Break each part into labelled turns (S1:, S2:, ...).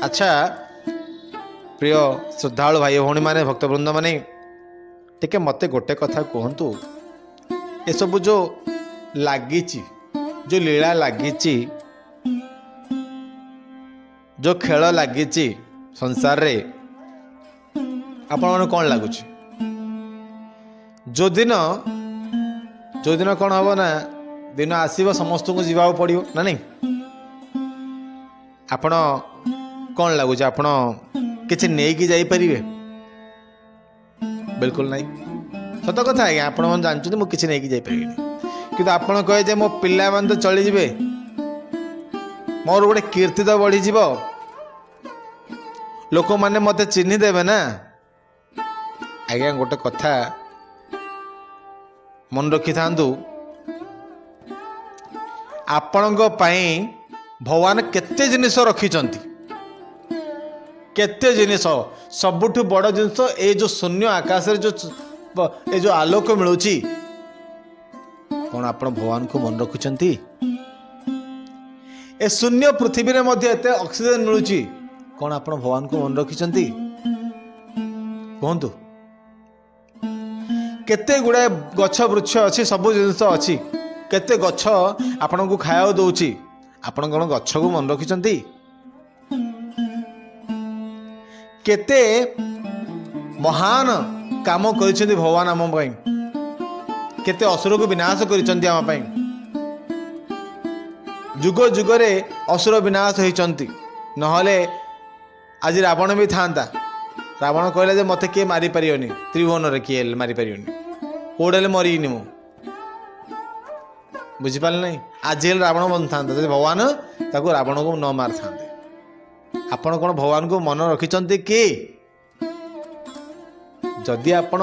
S1: अच्छा प्रिय श्रद्धालु भाई भौणी मैंने भक्तवृंद मैंने टिके मते गोटे कथा कहतु ये सब जो लगी जो लीला लगी जो खेल लगी संसार रे आपण मन कौन लगुच जो दिन कौन हम ना दिन आसव समस्त को जीवा पड़ो ना नहीं आपण कौन लगुच आपण किसी नहीं जाइपर बिल्कुल नहीं सत कथा आज्ञा आपण मैंने जानते मुझे किसी नहीं जापर कि आपड़ कहे जे मो पिला मान तो चलीजे मोर गोटे कीर्ति तो बढ़ी लोक मैंने मत चिन्ह देवे ना आज्ञा गोटे कथा मन रखि था आपण भगवान केते जिनिस रखिंट केते जिनिस सबुठ बड़ जिनस ए जो शून्य आकाश ए जो आलोक मिलूँ कौन आप भगवान को मन रखुंट ए शून्य पृथ्वी रे मध्य एते ऑक्सीजन मिलूँ कौन आप भगवान को मन रखिंट कहतु केते गुड़ाए गछ वृक्ष अच्छी सब जिनस अच्छी केते गछ आपण को खाया दौची आपण कौन गछ को मन रखिंट केते महान काम कर भगवान आम केते असुर को विनाश कर जुग जुगरे असुर विनाश होती नहले आज रावण भी था रावण कहला जे मते किए मारी पारियोनी त्रिभुवन रे किए मारी पारियोनी कोड़े मरीनी मु बुझिपार नहीं आज रावण बन था भगवान ताको रावण को न मार था आपण कौन भगवान को मन रखिंट कि जदि आपण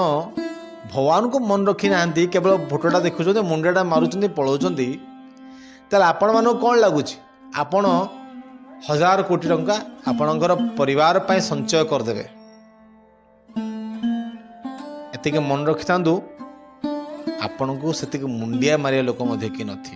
S1: भगवान को मन रखी ना केवल फोटोटा देखुं मुंडाटा मारुंच पलाउं ताल आपण मान कौन लगुच आपण 1000 कोटी टंका आपणकर परिवार पाए संचय करदे एतिके मन रखि था आपण को से मुंडिया मारिया लोक कि नथी